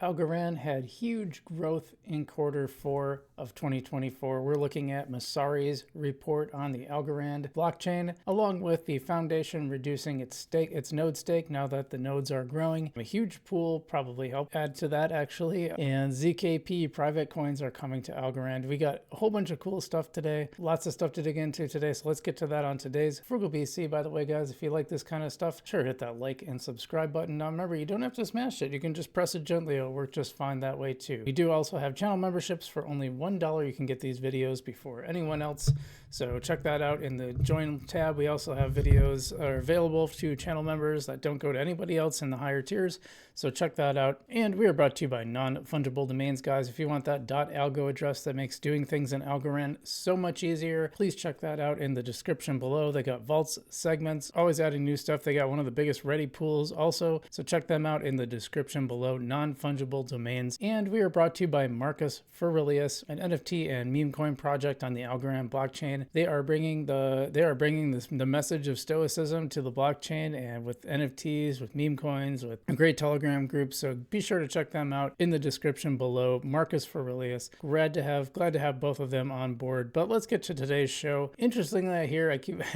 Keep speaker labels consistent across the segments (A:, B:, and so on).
A: Algorand had huge growth in quarter 4 of 2024. We're looking at Messari's report on the Algorand blockchain, along with the foundation reducing its node stake now that the nodes are growing. A huge pool probably helped add to that actually. And ZKP private coins are coming to Algorand. We got a whole bunch of cool stuff today. Lots of stuff to dig into today. So let's get to that on today's Frugal BC. By the way, guys, if you like this kind of stuff, sure, hit that like and subscribe button. Now remember, you don't have to smash it. You can just press it gently. It'll work just fine that way too. We do also have channel memberships for only $1. You can get these videos before anyone else. So check that out in the join tab. We also have videos are available to channel members that don't go to anybody else in the higher tiers. So check that out. And we are brought to you by non-fungible domains, guys. If you want that .algo address that makes doing things in Algorand so much easier, please check that out in the description below. They got vaults, segments, always adding new stuff. They got one of the biggest ready pools also. So check them out in the description below, non-fungible domains. And we are brought to you by Marcus Aurelius, an NFT and meme coin project on the Algorand blockchain. They are bringing the message of stoicism to the blockchain, and with NFTs, with meme coins, with a great Telegram group. So be sure to check them out in the description below. Marcus Aurelius. Glad to have both of them on board. But let's get to today's show. Interestingly, I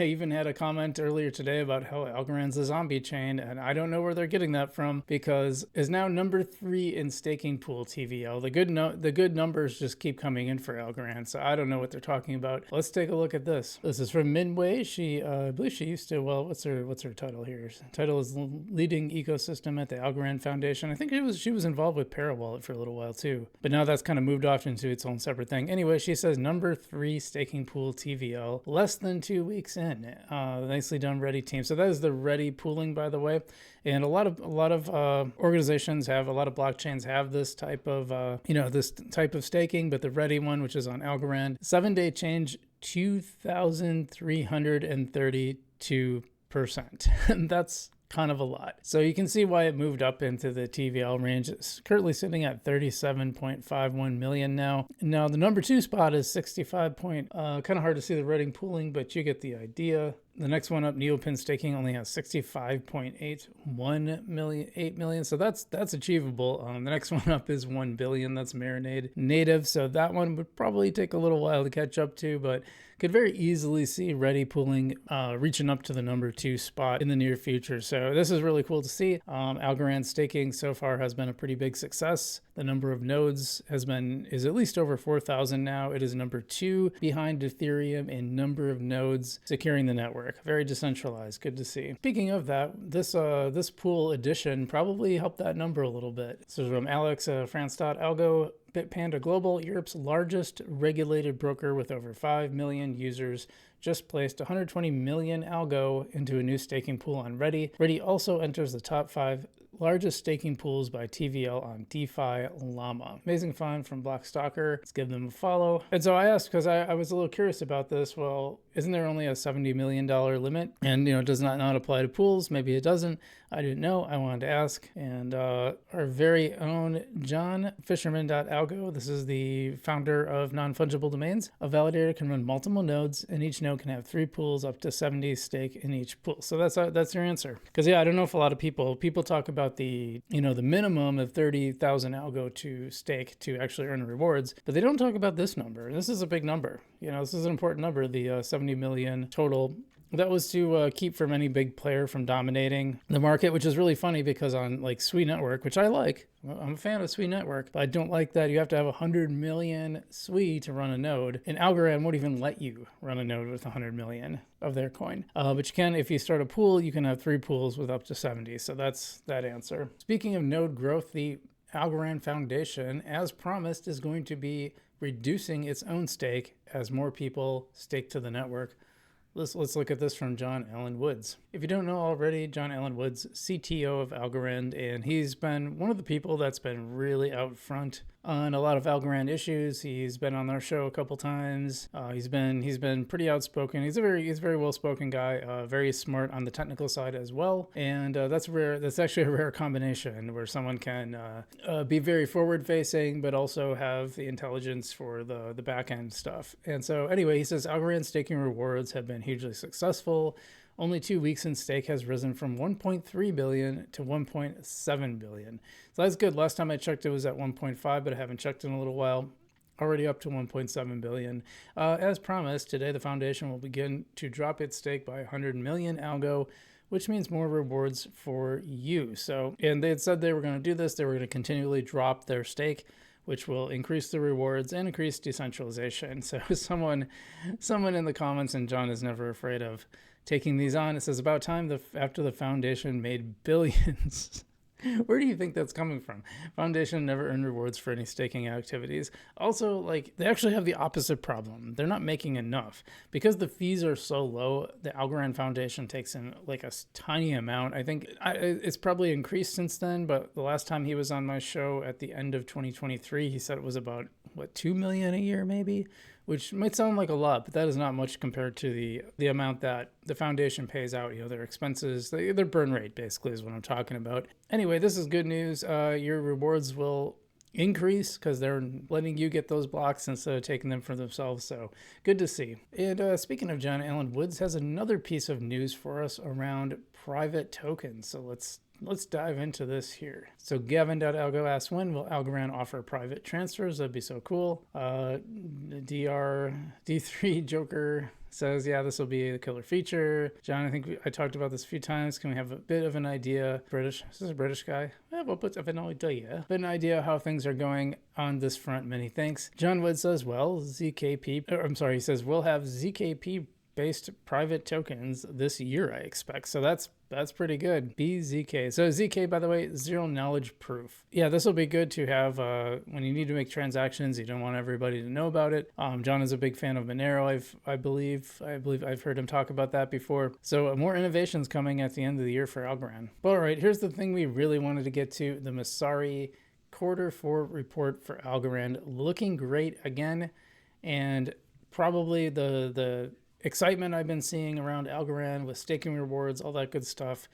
A: even had a comment earlier today about how Algorand's a zombie chain, and I don't know where they're getting that from, because it's now number 3 in staking pool TVL. The good numbers just keep coming in for Algorand, so I don't know what they're talking about. Let's take a look at this. This is from Minway. I believe she used to, well, what's her title here? Her title is leading ecosystem at the Algorand Foundation. I think she was involved with Parawallet for a little while too, but now that's kind of moved off into its own separate thing. Anyway, she says number 3 staking pool TVL, less than 2 weeks in. Nicely done, Ready team. So that is the Ready pooling, by the way. And a lot of organizations have, a lot of blockchains have this type of staking, but the Ready one, which is on Algorand, 7-day change 2,332%. And that's kind of a lot. So you can see why it moved up into the TVL range. It's currently sitting at 37.51 million now. Now the number 2 spot is 65 kind of hard to see the Redding pooling, but you get the idea. The next one up, Neopin staking, only has 65.81 million, 8 million. So that's achievable. The next one up is 1 billion. That's Marinade native. So that one would probably take a little while to catch up to, but could very easily see Ready pooling reaching up to the number 2 spot in the near future. So this is really cool to see. Algorand staking so far has been a pretty big success. The number of nodes is at least over 4,000 now. It is number 2 behind Ethereum in number of nodes securing the network. Very decentralized. Good to see. Speaking of that, this pool addition probably helped that number a little bit. This is from Alex France.algo. Bitpanda Global, Europe's largest regulated broker with over 5 million users, just placed 120 million algo into a new staking pool on Ready. Ready also enters the top 5 largest staking pools by TVL on DeFi Llama. Amazing find from Blockstalker. Let's give them a follow. And so I asked, because I was a little curious about this, well, isn't there only a $70 million limit? And, does that not apply to pools? Maybe it doesn't. I didn't know. I wanted to ask. And our very own John Fisherman.algo, this is the founder of Non-Fungible Domains. A validator can run multiple nodes, and each node can have 3 pools up to 70 stake in each pool. So that's your answer. Because I don't know if a lot of people talk about the minimum of 30,000 algo to stake to actually earn rewards, but they don't talk about this number. This is a big number. This is an important number, the 70 million total. That was to keep from any big player from dominating the market, which is really funny because on like Sui Network, which I like, I'm a fan of Sui Network, but I don't like that you have to have 100 million Sui to run a node, and Algorand won't even let you run a node with 100 million of their coin. But you can, if you start a pool, you can have 3 pools with up to 70. So that's that answer. Speaking of node growth, the Algorand Foundation, as promised, is going to be reducing its own stake as more people stake to the network. Let's look at this from John Allen Woods. If you don't know already, John Allen Woods, CTO of Algorand, and he's been one of the people that's been really out front on a lot of Algorand issues. He's been on our show a couple times. He's been pretty outspoken. He's a very well-spoken guy, very smart on the technical side as well. And that's rare. That's actually a rare combination where someone can be very forward-facing, but also have the intelligence for the back-end stuff. And so anyway, he says Algorand staking rewards have been hugely successful. only 2 weeks in stake has risen from 1.3 billion to 1.7 billion. So that's good. Last time I checked, it was at 1.5, but I haven't checked in a little while. Already up to 1.7 billion. As promised, today the foundation will begin to drop its stake by 100 million algo, which means more rewards for you. So, and they had said they were going to do this. They were going to continually drop their stake, which will increase the rewards and increase decentralization. So someone in the comments, and John is never afraid of taking these on, it says, about time after the foundation made billions. Where do you think that's coming from? Foundation never earned rewards for any staking activities. Also, like, they actually have the opposite problem. They're not making enough. Because the fees are so low, the Algorand Foundation takes in like a tiny amount. I think it's probably increased since then, but the last time he was on my show at the end of 2023, he said it was about, 2 million a year maybe? Which might sound like a lot, but that is not much compared to the amount that the foundation pays out. Their expenses, their burn rate basically is what I'm talking about. Anyway, this is good news. Your rewards will increase because they're letting you get those blocks instead of taking them for themselves. So good to see. And speaking of John, Alan Woods has another piece of news for us around private tokens. So let's dive into this here. So Gavin.algo asks, when will Algorand offer private transfers? That'd be so cool. D3 Joker says, yeah, this will be a killer feature. John, I think I talked about this a few times. Can we have a bit of an idea? British, is this a British guy? Yeah, well, but an idea how things are going on this front. Many thanks. John Wood says, well, he says, we'll have ZKP based private tokens this year, I expect. So that's pretty good. BZK. So ZK, by the way, zero knowledge proof. Yeah, this will be good to have when you need to make transactions. You don't want everybody to know about it. John is a big fan of Monero. I believe I've heard him talk about that before. So more innovations coming at the end of the year for Algorand. But all right, here's the thing we really wanted to get to: the Messari Q4 report for Algorand, looking great again, and probably the excitement I've been seeing around Algorand with staking rewards, all that good stuff,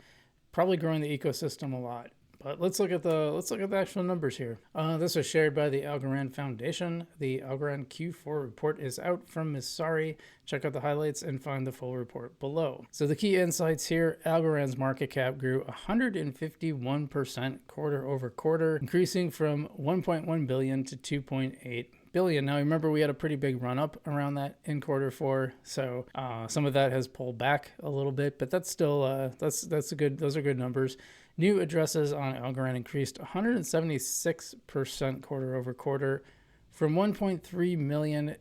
A: probably growing the ecosystem a lot. But let's look at the actual numbers here. This was shared by the Algorand Foundation. The Algorand Q4 report is out from Messari. Check out the highlights and find the full report below. So the key insights here: Algorand's market cap grew 151% quarter over quarter, increasing from 1.1 billion to 2.8 billion. Now remember, we had a pretty big run up around that in Q4, so some of that has pulled back a little bit, but that's still those are good numbers. New addresses on Algorand increased 176% quarter over quarter, from 1.3 million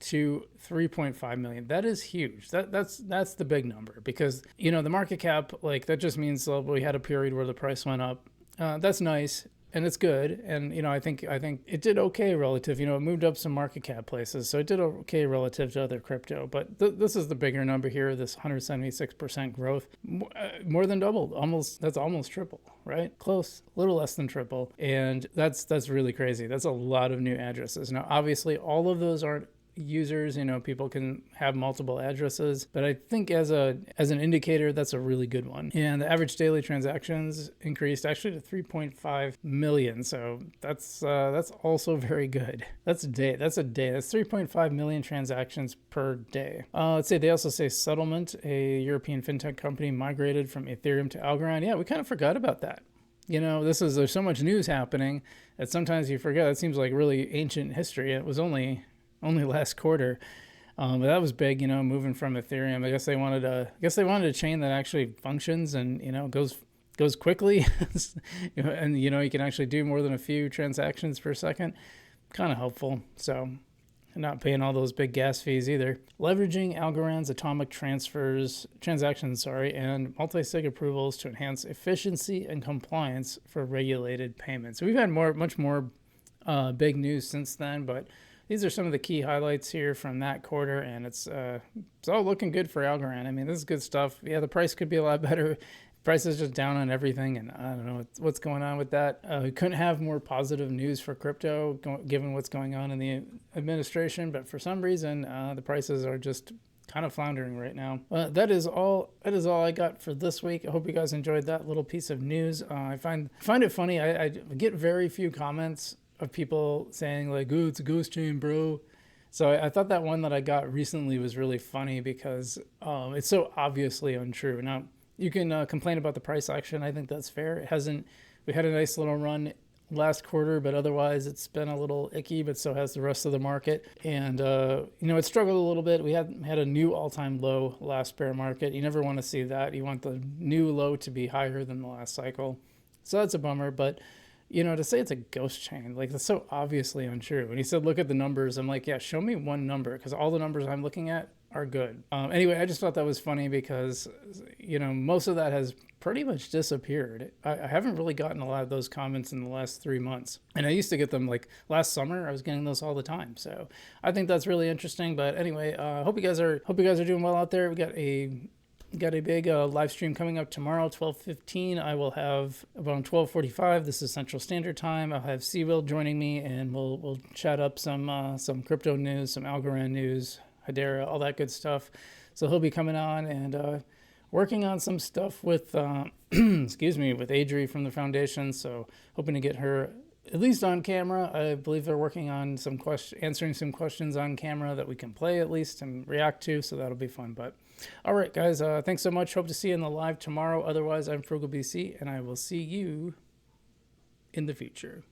A: to 3.5 million. That is huge. That's the big number, because the market cap, like, that just means we had a period where the price went up. That's nice. And it's good. And, I think it did okay relative. It moved up some market cap places. So it did okay relative to other crypto. But this is the bigger number here, this 176% growth. More than doubled. That's almost triple, right? Close, a little less than triple. And that's really crazy. That's a lot of new addresses. Now, obviously, all of those aren't users. People can have multiple addresses, but I think as an indicator, that's a really good one. And the average daily transactions increased actually to 3.5 million. So that's also very good. That's a day. That's 3.5 million transactions per day. Let's say they also say Settlement, a European fintech company, migrated from Ethereum to Algorand. Yeah, we kind of forgot about that. There's so much news happening that sometimes you forget. It seems like really ancient history. It was only last quarter, but that was big. Moving from Ethereum. I guess they wanted a chain that actually functions and goes quickly, and you can actually do more than a few transactions per second. Kind of helpful. So, not paying all those big gas fees either. Leveraging Algorand's atomic transactions, and multi-sig approvals to enhance efficiency and compliance for regulated payments. So we've had much more big news since then, but these are some of the key highlights here from that quarter, and it's all looking good for Algorand. I mean, this is good stuff. Yeah, the price could be a lot better. The price is just down on everything, and I don't know what's going on with that. We couldn't have more positive news for crypto, given what's going on in the administration, but for some reason, the prices are just kind of floundering right now. That is all I got for this week. I hope you guys enjoyed that little piece of news. I find it funny. I get very few comments of people saying like, "Oh, it's a ghost chain, bro." So I thought that one that I got recently was really funny because it's so obviously untrue. Now, you can complain about the price action. I think that's fair. It hasn't, we had a nice little run last quarter, but otherwise it's been a little icky, but so has the rest of the market. And, it struggled a little bit. We had a new all-time low last bear market. You never want to see that. You want the new low to be higher than the last cycle. So that's a bummer, but to say it's a ghost chain, like that's so obviously untrue. When he said, look at the numbers, I'm like, yeah, show me one number because all the numbers I'm looking at are good. Anyway, I just thought that was funny because, most of that has pretty much disappeared. I haven't really gotten a lot of those comments in the last 3 months. And I used to get them like last summer. I was getting those all the time. So I think that's really interesting. But anyway, hope you guys are doing well out there. We got a big live stream coming up tomorrow, 12:15. I will have around 12:45. This is Central Standard Time. I'll have C-Will joining me, and we'll chat up some crypto news, some Algorand news, Hedera, all that good stuff. So he'll be coming on and working on some stuff with, excuse me, with Adri from the foundation. So hoping to get her at least on camera. I believe they're working on answering some questions on camera that we can play at least and react to. So that'll be fun. But all right, guys, thanks so much. Hope to see you in the live tomorrow. Otherwise, I'm Frugal BC, and I will see you in the future.